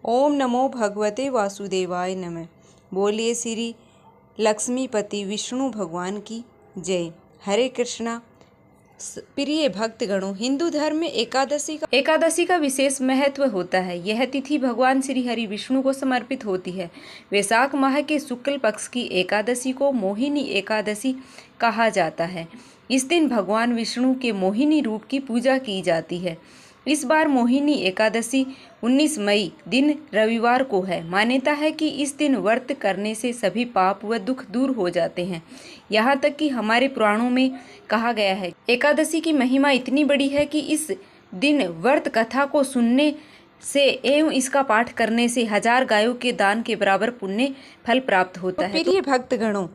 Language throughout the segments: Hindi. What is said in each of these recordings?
ओम नमो भगवते वासुदेवाय नमः। बोलिए श्री लक्ष्मीपति विष्णु भगवान की जय। हरे कृष्णा। प्रिय भक्तगणों, हिंदू धर्म में एकादशी का विशेष महत्व होता है। यह तिथि भगवान श्री हरि विष्णु को समर्पित होती है। वैशाख माह के शुक्ल पक्ष की एकादशी को मोहिनी एकादशी कहा जाता है। इस दिन भगवान विष्णु के मोहिनी रूप की पूजा की जाती है। इस बार मोहिनी एकादशी 19 मई दिन रविवार को है। मान्यता है कि इस दिन व्रत करने से सभी पाप व दुख दूर हो जाते हैं। यहाँ तक कि हमारे पुराणों में कहा गया है एकादशी की महिमा इतनी बड़ी है कि इस दिन व्रत कथा को सुनने से एवं इसका पाठ करने से 1000 गायों के दान के बराबर पुण्य फल प्राप्त होता है। प्रिय भक्तगणों,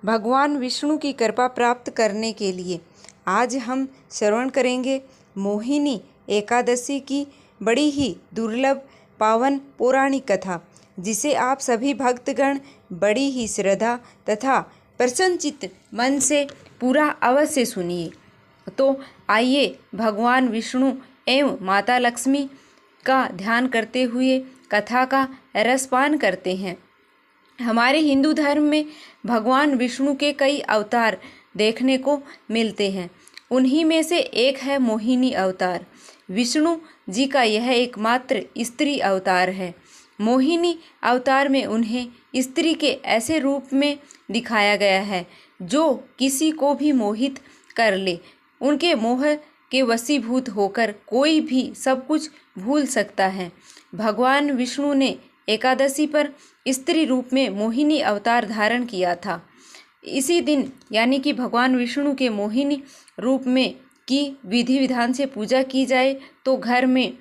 भगवान विष्णु की कृपा प्राप्त करने के लिए आज हम श्रवण करेंगे मोहिनी एकादशी की बड़ी ही दुर्लभ पावन पौराणिक कथा, जिसे आप सभी भक्तगण बड़ी ही श्रद्धा तथा प्रसन्नचित्त मन से पूरा अवश्य सुनिए। तो आइए भगवान विष्णु एवं माता लक्ष्मी का ध्यान करते हुए कथा का रसपान करते हैं। हमारे हिंदू धर्म में भगवान विष्णु के कई अवतार देखने को मिलते हैं। उन्हीं में से एक है मोहिनी अवतार। विष्णु जी का यह एकमात्र स्त्री अवतार है। मोहिनी अवतार में उन्हें स्त्री के ऐसे रूप में दिखाया गया है जो किसी को भी मोहित कर ले। उनके मोह के वशीभूत होकर कोई भी सब कुछ भूल सकता है। भगवान विष्णु ने एकादशी पर स्त्री रूप में मोहिनी अवतार धारण किया था। इसी दिन यानी कि भगवान विष्णु के मोहिनी रूप में की विधि विधान से पूजा की जाए तो घर में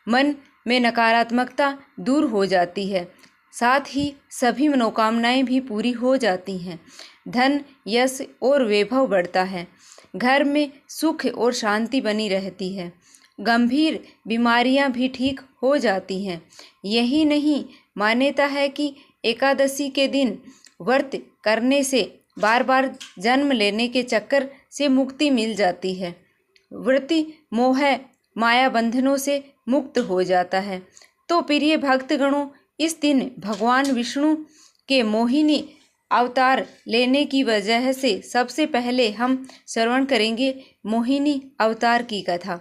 मन में नकारात्मकता दूर हो जाती है, साथ ही सभी मनोकामनाएं भी पूरी हो जाती हैं। धन, यश और वैभव बढ़ता है। घर में सुख और शांति बनी रहती है। गंभीर बीमारियां भी ठीक हो जाती हैं। यही नहीं, मान्यता है कि एकादशी के दिन व्रत करने से बार बार जन्म लेने के चक्कर से मुक्ति मिल जाती है। व्रती मोह माया बंधनों से मुक्त हो जाता है। तो प्रिय भक्तगणों, इस दिन भगवान विष्णु के मोहिनी अवतार लेने की वजह से सबसे पहले हम श्रवण करेंगे मोहिनी अवतार की कथा।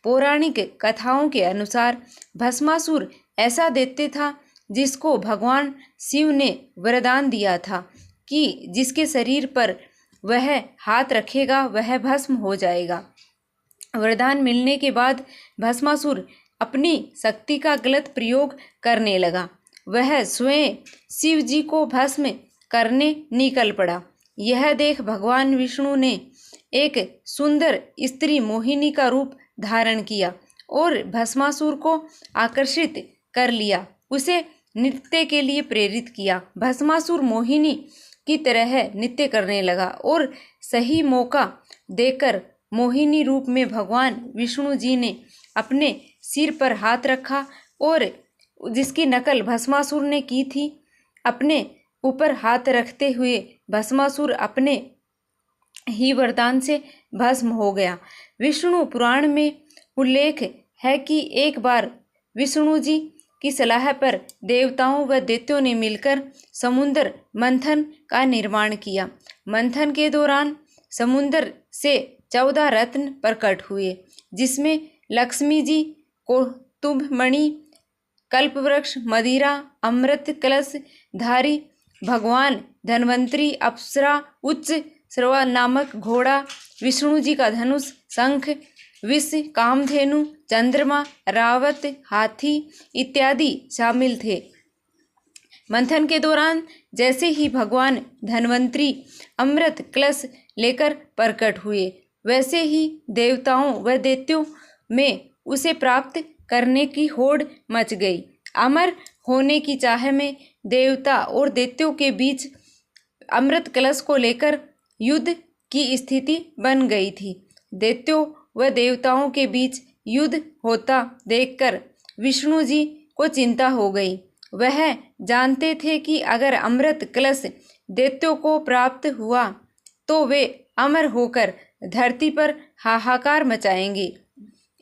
पौराणिक कथाओं के अनुसार भस्मासुर ऐसा दैत्य था जिसको भगवान शिव ने वरदान दिया था कि जिसके शरीर पर वह हाथ रखेगा वह भस्म हो जाएगा। वरदान मिलने के बाद भस्मासुर अपनी शक्ति का गलत प्रयोग करने लगा। वह स्वयं शिव जी को भस्म करने निकल पड़ा। यह देख भगवान विष्णु ने एक सुंदर स्त्री मोहिनी का रूप धारण किया और भस्मासुर को आकर्षित कर लिया, उसे नृत्य के लिए प्रेरित किया। भस्मासुर मोहिनी की तरह नृत्य करने लगा और सही मौका देकर मोहिनी रूप में भगवान विष्णु जी ने अपने सिर पर हाथ रखा और जिसकी नकल भस्मासुर ने की थी, अपने ऊपर हाथ रखते हुए भस्मासुर अपने ही वरदान से भस्म हो गया। विष्णु पुराण में उल्लेख है कि एक बार विष्णु जी की सलाह पर देवताओं व दैत्यों ने मिलकर समुद्र मंथन का निर्माण किया। मंथन के दौरान समुद्र से 14 रत्न प्रकट हुए, जिसमें लक्ष्मी जी को तुंभमणि, कल्पवृक्ष, मदिरा, अमृत कलश धारी भगवान धन्वंतरी, अप्सरा, उच्च श्रवा नामक घोड़ा, विष्णु जी का धनुष, शंख, विष, कामधेनु, चंद्रमा, रावत, हाथी इत्यादि शामिल थे। मंथन के दौरान जैसे ही भगवान धन्वंतरी अमृत कलश लेकर प्रकट हुए, वैसे ही देवताओं व दैत्यों में उसे प्राप्त करने की होड़ मच गई। अमर होने की चाह में देवता और दैत्यों के बीच अमृत कलश को लेकर युद्ध की स्थिति बन गई थी। दैत्यों व देवताओं के बीच युद्ध होता देखकर विष्णु जी को चिंता हो गई। वह जानते थे कि अगर अमृत कलश दैत्यों को प्राप्त हुआ तो वे अमर होकर धरती पर हाहाकार मचाएंगे।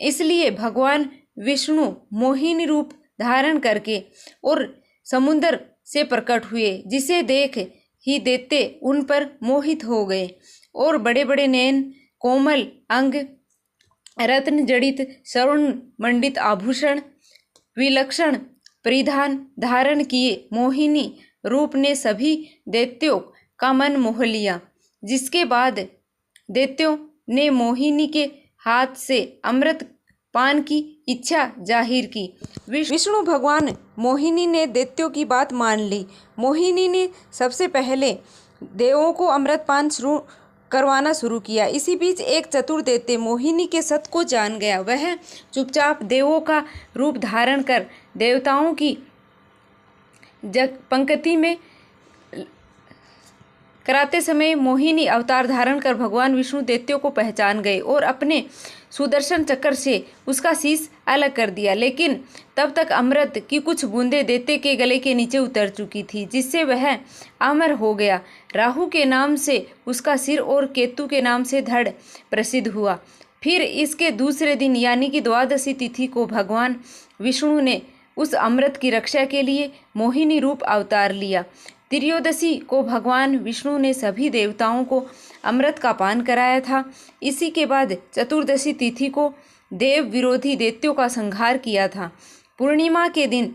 इसलिए भगवान विष्णु मोहिनी रूप धारण करके और समुद्र से प्रकट हुए, जिसे देख ही दैत्य उन पर मोहित हो गए और बड़े बड़े नयन, कोमल अंग, रत्न जड़ित स्वर्ण मंडित आभूषण, विलक्षण परिधान धारण किए मोहिनी रूप ने सभी दैत्यों का मन मोह लिया। जिसके बाद दैत्यों ने मोहिनी के हाथ से अमृत पान की इच्छा जाहिर की। विष्णु भगवान मोहिनी ने दैत्यों की बात मान ली। मोहिनी ने सबसे पहले देवों को अमृत पान करवाना शुरू किया। इसी बीच एक चतुर दैत्य मोहिनी के सत को जान गया। वह चुपचाप देवों का रूप धारण कर देवताओं की पंक्ति में कराते समय मोहिनी अवतार धारण कर भगवान विष्णु दैत्यों को पहचान गए और अपने सुदर्शन चक्र से उसका शीश अलग कर दिया। लेकिन तब तक अमृत की कुछ बूंदें दैत्य के गले के नीचे उतर चुकी थी, जिससे वह अमर हो गया। राहु के नाम से उसका सिर और केतु के नाम से धड़ प्रसिद्ध हुआ। फिर इसके दूसरे दिन यानी कि द्वादशी तिथि को भगवान विष्णु ने उस अमृत की रक्षा के लिए मोहिनी रूप अवतार लिया। त्रयोदशी को भगवान विष्णु ने सभी देवताओं को अमृत का पान कराया था। इसी के बाद चतुर्दशी तिथि को देव विरोधी दैत्यों का संहार किया था। पूर्णिमा के दिन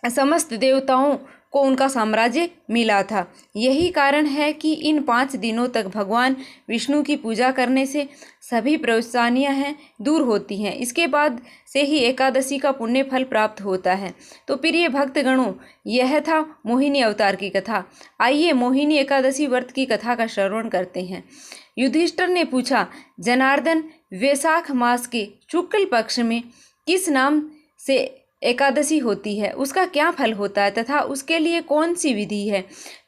समस्त देवताओं को उनका साम्राज्य मिला था। यही कारण है कि इन 5 दिनों तक भगवान विष्णु की पूजा करने से सभी परेशानियां हैं दूर होती हैं। इसके बाद से ही एकादशी का पुण्य फल प्राप्त होता है। तो प्रिय भक्तगणों, यह था मोहिनी अवतार की कथा। आइए मोहिनी एकादशी व्रत की कथा का श्रवण करते हैं। युधिष्ठिर ने पूछा, जनार्दन, वैशाख मास के शुक्ल पक्ष में किस नाम से एकादशी होती है, उसका क्या फल होता है तथा उसके लिए कौन सी विधि है?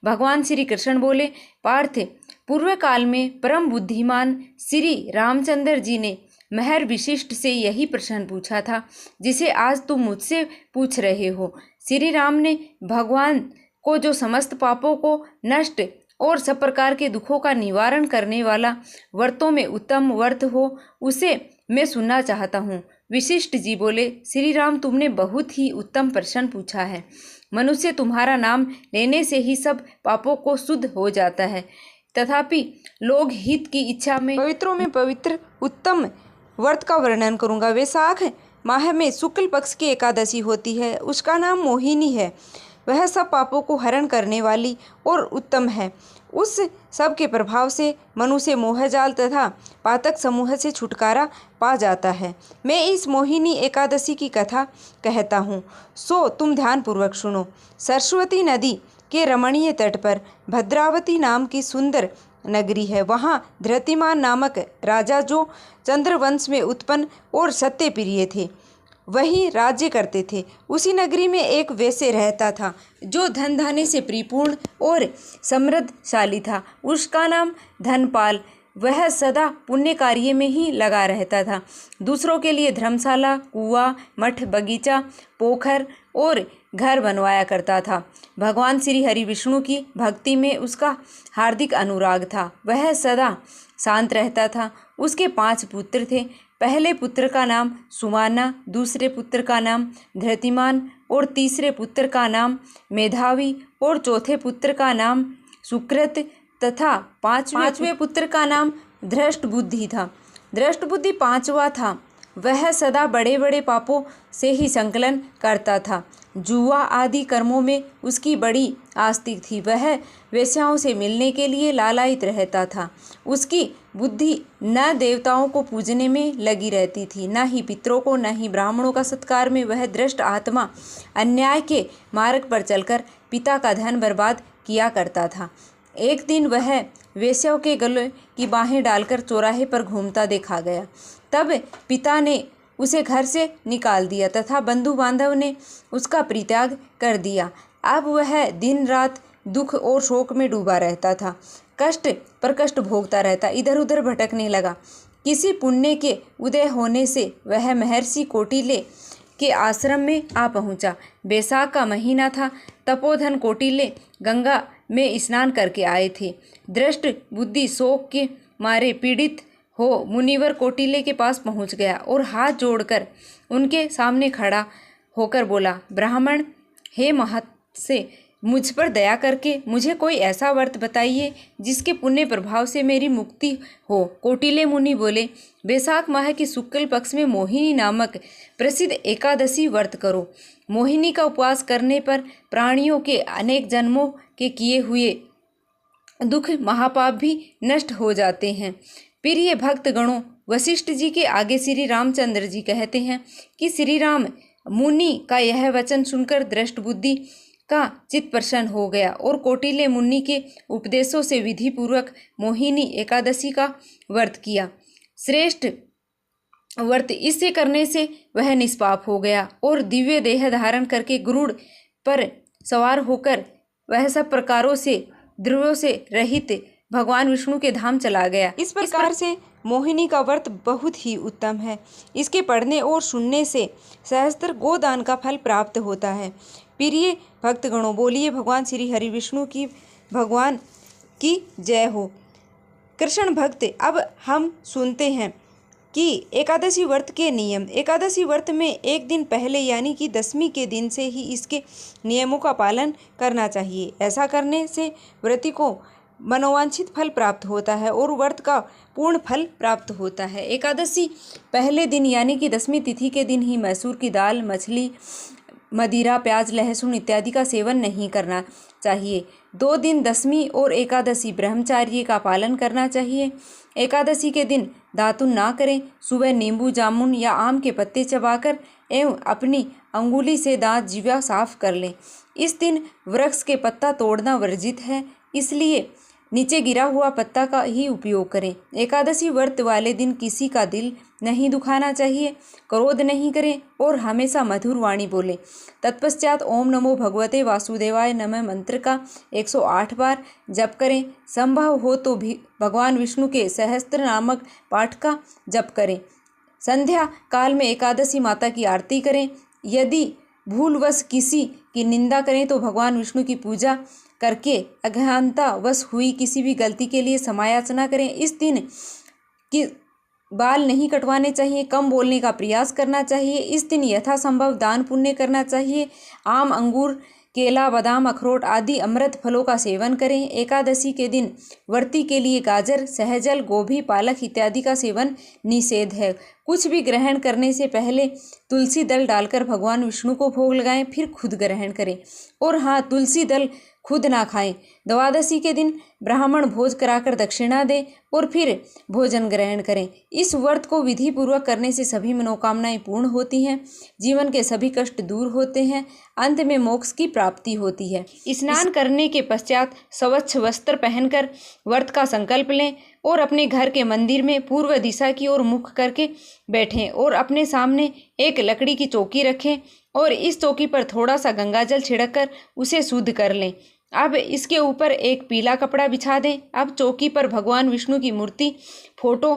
भगवान श्री कृष्ण बोले, पार्थ, पूर्व काल में परम बुद्धिमान श्री रामचंद्र जी ने महर विशिष्ट से यही प्रश्न पूछा था, जिसे आज तुम मुझसे पूछ रहे हो। श्री राम ने भगवान को जो समस्त पापों को नष्ट और सब प्रकार के दुखों का निवारण करने वाला व्रतों में उत्तम व्रत हो, उसे मैं सुनना चाहता हूँ। विशिष्ट जी बोले, श्री राम, तुमने बहुत ही उत्तम प्रश्न पूछा है। मनुष्य तुम्हारा नाम लेने से ही सब पापों को शुद्ध हो जाता है, तथापि लोग हित की इच्छा में पवित्रों में पवित्र उत्तम व्रत का वर्णन करूंगा। वैशाख माह में शुक्ल पक्ष की एकादशी होती है, उसका नाम मोहिनी है। वह सब पापों को हरण करने वाली और उत्तम है। उस सब के प्रभाव से मनुष्य मोहजाल तथा पातक समूह से छुटकारा पा जाता है। मैं इस मोहिनी एकादशी की कथा कहता हूँ, सो तुम ध्यानपूर्वक सुनो। सरस्वती नदी के रमणीय तट पर भद्रावती नाम की सुंदर नगरी है। वहाँ धृतिमान नामक राजा, जो चंद्रवंश में उत्पन्न और सत्यप्रिय थे, वही राज्य करते थे। उसी नगरी में एक वैश्य रहता था, जो धन धान्य से परिपूर्ण और समृद्धशाली था। उसका नाम धनपाल। वह सदा पुण्य कार्य में ही लगा रहता था। दूसरों के लिए धर्मशाला, कुआं, मठ, बगीचा, पोखर और घर बनवाया करता था। भगवान श्री हरि विष्णु की भक्ति में उसका हार्दिक अनुराग था। वह सदा शांत रहता था। उसके 5 पुत्र थे। पहले पुत्र का नाम सुमाना, दूसरे पुत्र का नाम धृतिमान और तीसरे पुत्र का नाम मेधावी और चौथे पुत्र का नाम सुकृत तथा पांचवें पुत्र का नाम धृष्टबुद्धि था। धृष्टबुद्धि 5वां था। वह सदा बड़े बड़े पापों से ही संकलन करता था। जुआ आदि कर्मों में उसकी बड़ी आस्तिक थी। वह वेश्याओं से मिलने के लिए लालायित रहता था। उसकी बुद्धि न देवताओं को पूजने में लगी रहती थी, न ही पितरों को, न ही ब्राह्मणों का सत्कार में। वह दृष्ट आत्मा अन्याय के मार्ग पर चलकर पिता का धन बर्बाद किया करता था। एक दिन वह वेश्याओं के गले की बाहें डालकर चौराहे पर घूमता देखा गया। तब पिता ने उसे घर से निकाल दिया तथा बंधु बांधव ने उसका परित्याग कर दिया। अब वह दिन रात दुख और शोक में डूबा रहता था। कष्ट पर कष्ट भोगता रहता, इधर उधर भटकने लगा। किसी पुण्य के उदय होने से वह महर्षि कौटिल्य के आश्रम में आ पहुंचा। बैसाख का महीना था। तपोधन कौटिल्य गंगा में स्नान करके आए थे। दृष्ट बुद्धि शोक के मारे पीड़ित हो मुनिवर कौटिल्य के पास पहुंच गया और हाथ जोड़कर उनके सामने खड़ा होकर बोला, ब्राह्मण, हे महर्षि, मुझ पर दया करके मुझे कोई ऐसा व्रत बताइए जिसके पुण्य प्रभाव से मेरी मुक्ति हो। कौटिल्य मुनि बोले, वैशाख माह के शुक्ल पक्ष में मोहिनी नामक प्रसिद्ध एकादशी व्रत करो। मोहिनी का उपवास करने पर प्राणियों के अनेक जन्मों के किए हुए दुख महापाप भी नष्ट हो जाते हैं। प्रिय भक्त गणों, वशिष्ठ जी के आगे श्री रामचंद्र जी कहते हैं कि श्री राम मुनि का यह वचन सुनकर दृष्ट बुद्धि का चित्त प्रसन्न हो गया और कौटिल्य मुनि के उपदेशों से विधि पूर्वक मोहिनी एकादशी का व्रत किया। श्रेष्ठ व्रत इससे करने से वह निष्पाप हो गया और दिव्य देह धारण करके गरुड़ पर सवार होकर वह सब प्रकारों से द्रव्यों से रहित भगवान विष्णु के धाम चला गया। इस प्रकार से मोहिनी का व्रत बहुत ही उत्तम है। इसके पढ़ने और सुनने से सहस्त्र गोदान का फल प्राप्त होता है। प्रिय भक्तगणों, बोलिए भगवान श्री हरि विष्णु की भगवान की जय हो। कृष्ण भक्त, अब हम सुनते हैं कि एकादशी व्रत के नियम। एकादशी व्रत में एक दिन पहले यानी कि दशमी के दिन से ही इसके नियमों का पालन करना चाहिए। ऐसा करने से व्रती को मनोवांछित फल प्राप्त होता है और व्रत का पूर्ण फल प्राप्त होता है। एकादशी पहले दिन यानी कि दशमी तिथि के दिन ही मसूर की दाल, मछली, मदिरा, प्याज, लहसुन इत्यादि का सेवन नहीं करना चाहिए। 2 दिन दशमी और एकादशी ब्रह्मचार्य का पालन करना चाहिए। एकादशी के दिन दातुन ना करें। सुबह नींबू, जामुन या आम के पत्ते चबाकर एवं अपनी अंगुली से दांत जीवा साफ कर लें। इस दिन वृक्ष के पत्ता तोड़ना वर्जित है, इसलिए नीचे गिरा हुआ पत्ता का ही उपयोग करें। एकादशी व्रत वाले दिन किसी का दिल नहीं दुखाना चाहिए, क्रोध नहीं करें और हमेशा मधुर वाणी बोलें। तत्पश्चात ओम नमो भगवते वासुदेवाय नमः मंत्र का 108 बार जप करें। संभव हो तो भी भगवान विष्णु के सहस्त्र नामक पाठ का जप करें। संध्या काल में एकादशी माता की आरती करें। यदि भूलवश किसी की निंदा करें तो भगवान विष्णु की पूजा करके अज्ञानतावश हुई किसी भी गलती के लिए क्षमायाचना करें। इस दिन की बाल नहीं कटवाने चाहिए, कम बोलने का प्रयास करना चाहिए। इस दिन यथासंभव दान पुण्य करना चाहिए। आम, अंगूर, केला, बादाम, अखरोट आदि अमृत फलों का सेवन करें। एकादशी के दिन व्रती के लिए गाजर, सहजल, गोभी, पालक इत्यादि का सेवन निषेध है। कुछ भी ग्रहण करने से पहले तुलसी दल डालकर भगवान विष्णु को भोग लगाएं, फिर खुद ग्रहण करें। और हाँ, तुलसी दल खुद ना खाएं। द्वादशी के दिन ब्राह्मण भोज कराकर दक्षिणा दें और फिर भोजन ग्रहण करें। इस व्रत को विधि पूर्वक करने से सभी मनोकामनाएं पूर्ण होती हैं, जीवन के सभी कष्ट दूर होते हैं, अंत में मोक्ष की प्राप्ति होती है। स्नान करने के पश्चात स्वच्छ वस्त्र पहनकर व्रत का संकल्प लें और अपने घर के मंदिर में पूर्व दिशा की ओर मुख करके बैठें और अपने सामने एक लकड़ी की चौकी रखें और इस चौकी पर थोड़ा सा गंगाजल छिड़ककर उसे शुद्ध कर लें। अब इसके ऊपर एक पीला कपड़ा बिछा दें। अब चौकी पर भगवान विष्णु की मूर्ति, फोटो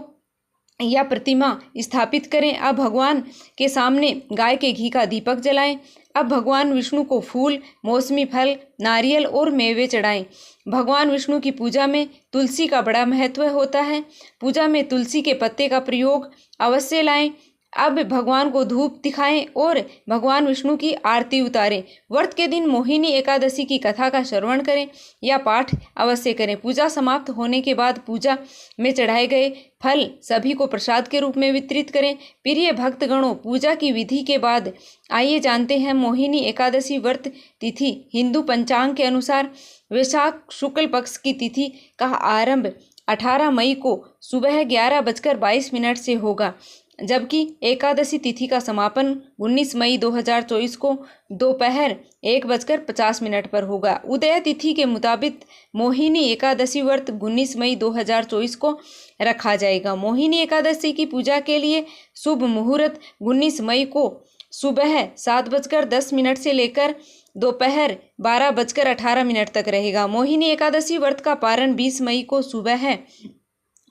या प्रतिमा स्थापित करें। अब भगवान के सामने गाय के घी का दीपक जलाएं। अब भगवान विष्णु को फूल, मौसमी फल, नारियल और मेवे चढ़ाएं। भगवान विष्णु की पूजा में तुलसी का बड़ा महत्व होता है। पूजा में तुलसी के पत्ते का प्रयोग अवश्य लाएं। अब भगवान को धूप दिखाएं और भगवान विष्णु की आरती उतारें। व्रत के दिन मोहिनी एकादशी की कथा का श्रवण करें या पाठ अवश्य करें। पूजा समाप्त होने के बाद पूजा में चढ़ाए गए फल सभी को प्रसाद के रूप में वितरित करें। प्रिय भक्तगणों, पूजा की विधि के बाद आइए जानते हैं मोहिनी एकादशी व्रत तिथि। हिंदू पंचांग के अनुसार वैशाख शुक्ल पक्ष की तिथि का आरंभ 18 मई को सुबह 11:22 से होगा, जबकि एकादशी तिथि का समापन 19 मई 2024 को दोपहर 1:50 पर होगा। उदय तिथि के मुताबिक मोहिनी एकादशी व्रत 19 मई 2024 को रखा जाएगा। मोहिनी एकादशी की पूजा के लिए शुभ मुहूर्त 19 मई को सुबह 7:10 से लेकर दोपहर 12:18 तक रहेगा। मोहिनी एकादशी व्रत का पारण 20 मई को सुबह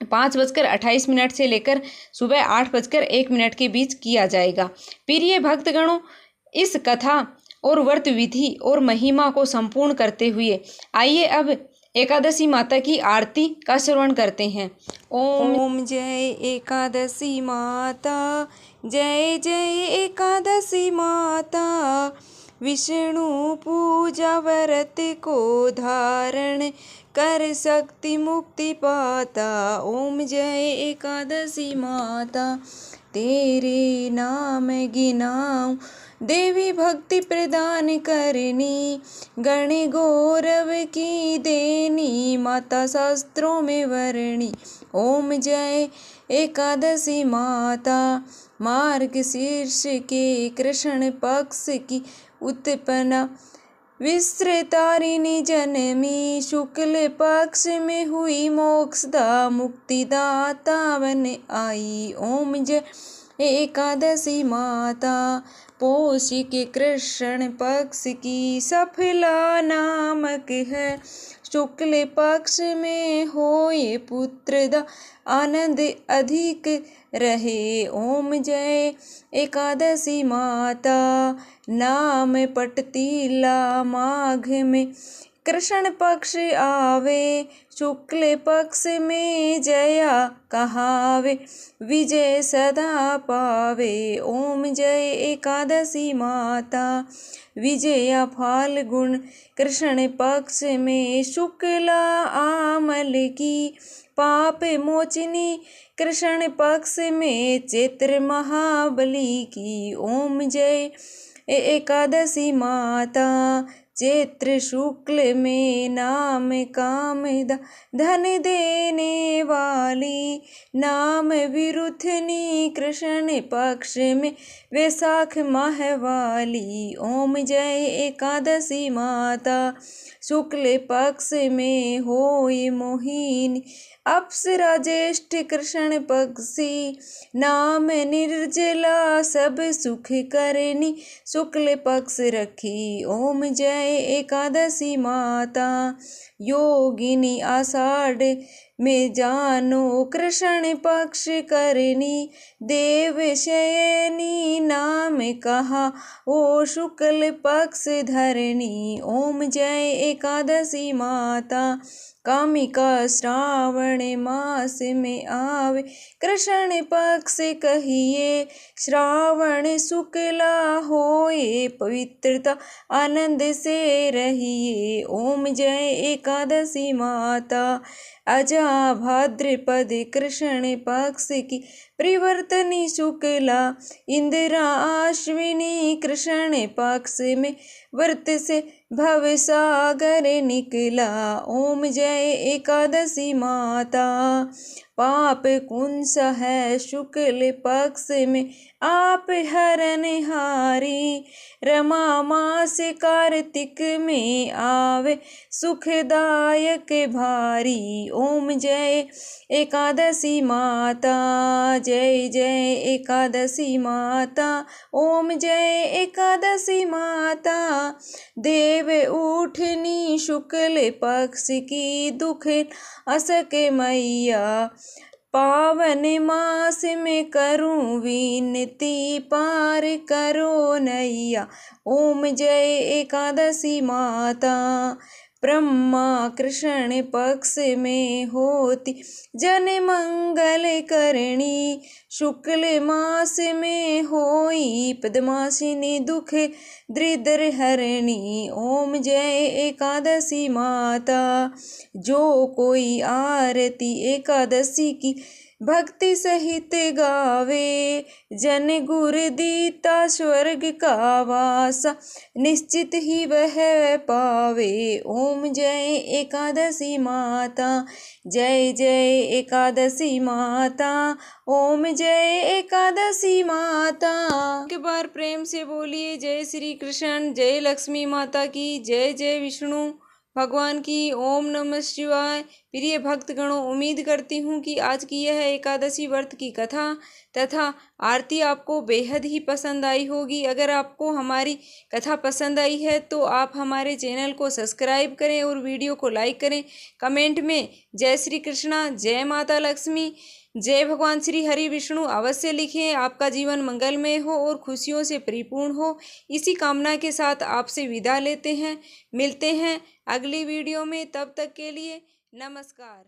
5:28 से लेकर सुबह 8:01 के बीच किया जाएगा। प्रिय भक्तगणों, इस कथा और व्रत विधि और महिमा को संपूर्ण करते हुए आइए अब एकादशी माता की आरती का श्रवण करते हैं। ओम जय एकादशी माता जय जय एकादशी माता, विष्णु पूजा व्रत को धारण कर शक्ति मुक्ति पाता। ओम जय एकादशी माता, तेरे नाम गिनाऊं देवी भक्ति प्रदान करनी, गण गौरव की देनी माता शास्त्रों में वर्णी। ओम जय एकादशी माता, मार्गशीर्ष के कृष्ण पक्ष की उत्पन्ना विस्तृतारिणी जनमी, शुक्ल पक्ष में हुई मोक्षदा मुक्तिदाता बन आई। ओम जय एकादशी माता, पौष के कृष्ण पक्ष की सफला नामक है, शुक्ल पक्ष में होए पुत्रदा आनंद अधिक रहे। ओम जय एकादशी माता, नाम पटतीला माघ में कृष्ण पक्ष आवे, शुक्ल पक्ष में जया कहावे, विजय सदा पावे। ओम जय एकादशी माता, विजया फाल्गुन कृष्ण पक्ष में शुक्ला आमल की, पाप मोचनी कृष्ण पक्ष में चैत्र महाबली की। ओम जय एकादशी माता, चैत्र शुक्ल में नाम कामदा धन देने वाली, नाम विरुथनी कृष्ण पक्ष में वैशाख माह वाली। ओम जय एकादशी माता, शुक्ल पक्ष में होई मोहिनी अप्सरा ज्येष्ठ कृष्ण पक्षी, नाम निर्जला सब सुख करनी, शुक्ल पक्ष रखी। ओम जय एकादशी माता, योगिनी आषाढ़ में जानो कृष्ण पक्ष करनी, देव शयनी नाम कहा ओ शुक्ल पक्ष धरनी। ओम जय एकादशी माता, कामिका श्रावण मास में आवे, कृष्ण पक्ष कहिए, श्रावण शुक्ला होए पवित्रता आनंद से रहिए। ओम जय एकादशी माता, अजा भाद्रपद कृष्ण पक्ष की परिवर्तनी शुक्ला, इंदिरा अश्विनी कृष्ण पक्ष में व्रत से भवसागर निकला। ओम जय एकादशी माता, पाप कुंस है शुक्ल पक्ष में आप हरनहारी, रमा मास कार्तिक में आवे सुखदायक भारी। ओम जय एकादशी माता, जय जय एकादशी माता। ओम जय एकादशी माता, देव उठनी शुक्ल पक्ष की दुख असके मैया, पावन मास में करूं विनती पार करो नैया। ओम जय एकादशी माता, ब्रह्मा कृष्ण पक्ष में होती जन मंगल करणी, शुक्ल मास में होई पद्मासिनी दुख दृदर हरणी। ओम जय एकादशी माता, जो कोई आरती एकादशी की भक्ति सहित गावे, जन गुर दीता स्वर्ग का वासा निश्चित ही वह पावे। ओम जय एकादशी माता, जय जय एकादशी माता। ओम जय एकादशी माता। एक बार प्रेम से बोलिए जय श्री कृष्ण, जय लक्ष्मी माता की, जय जय विष्णु भगवान की। ओम नमः शिवाय। प्रिय भक्तगणों, उम्मीद करती हूँ कि आज की यह एकादशी व्रत की कथा तथा आरती आपको बेहद ही पसंद आई होगी। अगर आपको हमारी कथा पसंद आई है तो आप हमारे चैनल को सब्सक्राइब करें और वीडियो को लाइक करें। कमेंट में जय श्री कृष्णा, जय माता लक्ष्मी, जय भगवान श्री हरि विष्णु अवश्य लिखें। आपका जीवन मंगलमय हो और खुशियों से परिपूर्ण हो, इसी कामना के साथ आपसे विदा लेते हैं। मिलते हैं अगली वीडियो में, तब तक के लिए नमस्कार।